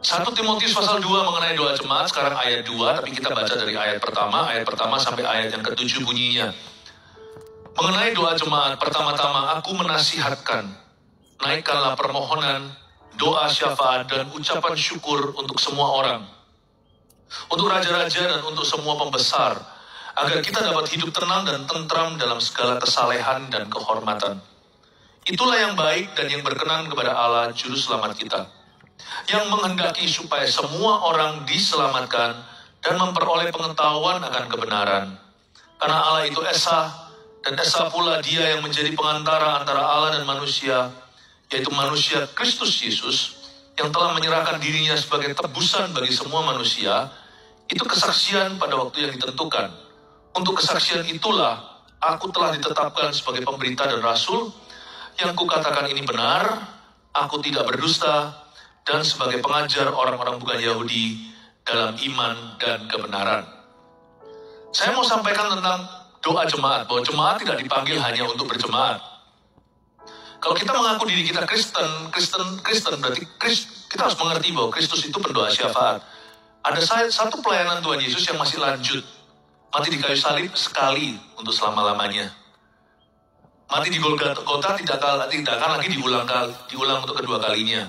1 Timotius pasal 2 mengenai doa jemaat, sekarang ayat 2, tapi kita baca dari ayat pertama sampai ayat yang ke-7 bunyinya. Mengenai doa jemaat, pertama-tama aku menasihatkan, naikkanlah permohonan, doa syafaat dan ucapan syukur untuk semua orang, untuk raja-raja dan untuk semua pembesar, agar kita dapat hidup tenang dan tentram dalam segala kesalehan dan kehormatan. Itulah yang baik dan yang berkenan kepada Allah Juru Selamat kita, yang menghendaki supaya semua orang diselamatkan dan memperoleh pengetahuan akan kebenaran. Karena Allah itu esa, dan esa pula Dia yang menjadi pengantara antara Allah dan manusia, yaitu manusia Kristus Yesus, yang telah menyerahkan dirinya sebagai tebusan bagi semua manusia. Itu kesaksian pada waktu yang ditentukan. Untuk kesaksian itulah aku telah ditetapkan sebagai pemberita dan rasul. Yang kukatakan ini benar, aku tidak berdusta, dan sebagai pengajar orang-orang bukan Yahudi dalam iman dan kebenaran. Saya mau sampaikan tentang doa jemaat, bahwa jemaat tidak dipanggil hanya untuk berjemaat. Kalau kita mengaku diri kita Kristen berarti kita harus mengerti bahwa Kristus itu pendoa syafaat. Ada satu pelayanan Tuhan Yesus yang masih lanjut, mati di kayu salib sekali untuk selama-lamanya. Mati di Golgota tidak akan lagi diulang untuk kedua kalinya.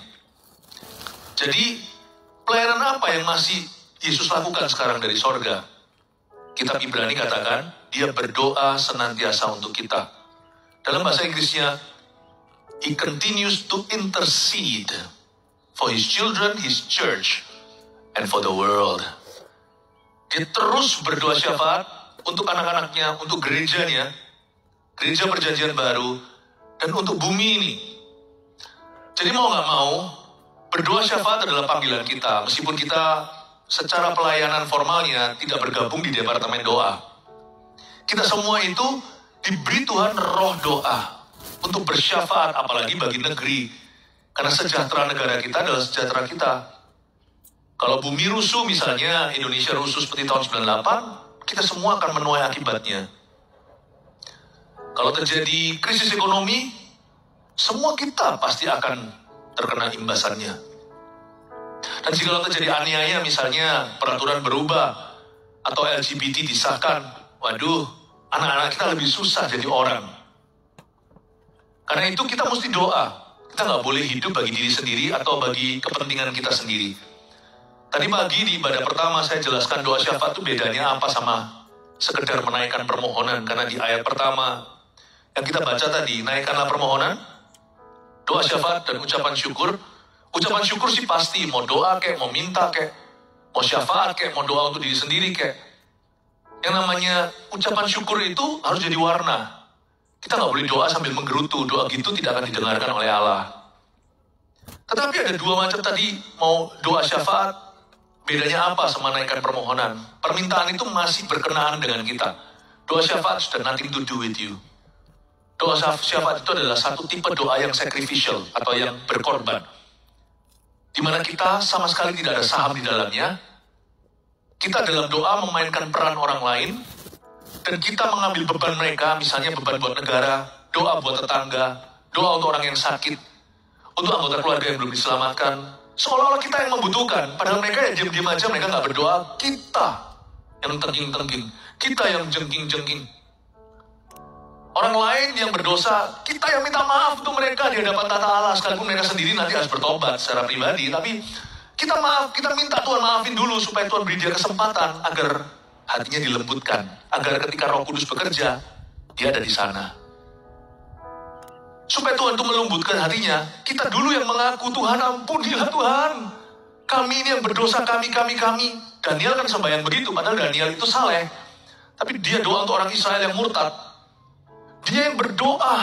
Jadi, pelayanan apa yang masih Yesus lakukan sekarang dari sorga? Kitab Ibrani katakan, Dia berdoa senantiasa untuk kita. Dalam bahasa Inggrisnya, He continues to intercede for His children, His church, and for the world. Dia terus berdoa syafaat untuk anak-anaknya, untuk gerejanya, gereja perjanjian baru, dan untuk bumi ini. Jadi mau gak mau, berdoa syafaat adalah panggilan kita, meskipun kita secara pelayanan formalnya tidak bergabung di departemen doa. Kita semua itu diberi Tuhan roh doa untuk bersyafaat, apalagi bagi negeri. Karena sejahtera negara kita adalah sejahtera kita. Kalau bumi rusuh misalnya, Indonesia rusuh seperti tahun 98, kita semua akan menuai akibatnya. Kalau terjadi krisis ekonomi, semua kita pasti akan terkena imbasannya. Dan jika terjadi aniaya, misalnya peraturan berubah, atau LGBT disahkan, waduh, anak-anak kita lebih susah jadi orang. Karena itu kita mesti doa. Kita nggak boleh hidup bagi diri sendiri atau bagi kepentingan kita sendiri. Tadi pagi di ibadah pertama saya jelaskan doa syafaat itu bedanya apa sama sekedar menaikkan permohonan. Karena di ayat pertama yang kita baca tadi, naikkanlah permohonan, doa syafaat dan ucapan syukur. Ucapan syukur sih pasti, mau doa kek, mau minta kek, mau syafaat kek, mau doa untuk diri sendiri kek. Yang namanya ucapan syukur itu harus jadi warna. Kita nggak boleh doa sambil menggerutu, doa gitu tidak akan didengarkan oleh Allah. Tetapi ada dua macam tadi, mau doa syafaat, bedanya apa sama naikkan permohonan? Permintaan itu masih berkenaan dengan kita. Doa syafaat sudah nothing to do with you. Doa syafaat itu adalah satu tipe doa yang sacrificial atau yang berkorban, di mana kita sama sekali tidak ada saham di dalamnya. Kita dalam doa memainkan peran orang lain, dan kita mengambil beban mereka, misalnya beban buat negara, doa buat tetangga, doa untuk orang yang sakit, untuk anggota keluarga yang belum diselamatkan. Seolah-olah kita yang membutuhkan, padahal mereka yang diam-diam aja, mereka nggak berdoa. Kita yang tengking-tengking, kita yang jengking-jengking. Orang lain yang berdosa, kita yang minta maaf untuk mereka di hadapan tata Allah, sekalipun mereka sendiri nanti harus bertobat secara pribadi. Tapi kita maaf, kita minta Tuhan maafin dulu supaya Tuhan beri dia kesempatan agar hatinya dilembutkan, agar ketika Roh Kudus bekerja, dia ada di sana. Supaya Tuhan itu melembutkan hatinya, kita dulu yang mengaku, Tuhan ampunilah Tuhan, kami ini yang berdosa, kami. Daniel kan sembahyang begitu, padahal Daniel itu saleh. Tapi dia doa untuk orang Israel yang murtad. Dia yang berdoa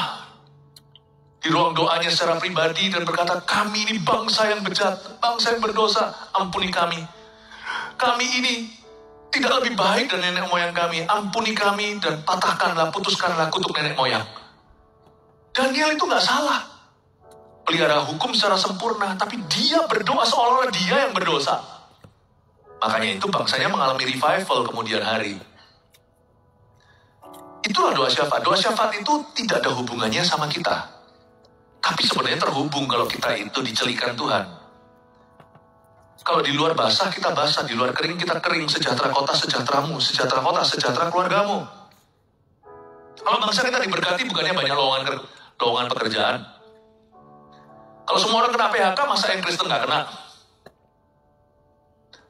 di ruang doanya secara pribadi dan berkata, kami ini bangsa yang bejat, bangsa yang berdosa, ampuni kami. Kami ini tidak lebih baik dari nenek moyang kami, ampuni kami dan patahkanlah, putuskanlah kutuk nenek moyang. Daniel itu gak salah, pelihara hukum secara sempurna, tapi dia berdoa seolah-olah dia yang berdosa. Makanya itu bangsanya mengalami revival kemudian hari. Itulah doa syafaat. Doa syafaat itu tidak ada hubungannya sama kita. Tapi sebenarnya terhubung kalau kita itu dicelikan Tuhan. Kalau di luar basah, kita basah. Di luar kering, kita kering. Sejahtera kota, sejahteramu. Sejahtera kota, sejahtera keluargamu. Kalau bangsa kita diberkati, bukannya banyak lowongan pekerjaan. Kalau semua orang kena PHK, masa yang Kristen nggak kena?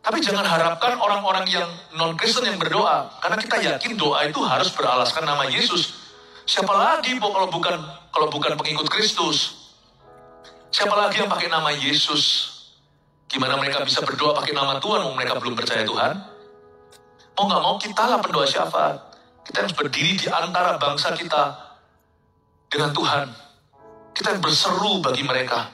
Tapi jangan harapkan orang-orang yang non-Kristen yang berdoa. Karena kita yakin doa itu harus beralaskan nama Yesus. Siapa lagi kalau bukan pengikut Kristus? Siapa lagi yang pakai nama Yesus? Gimana mereka bisa berdoa pakai nama Tuhan, mereka belum percaya Tuhan? Mau nggak mau, kita lah pendoa syafaat. Kita harus berdiri di antara bangsa kita dengan Tuhan. Kita berseru bagi mereka.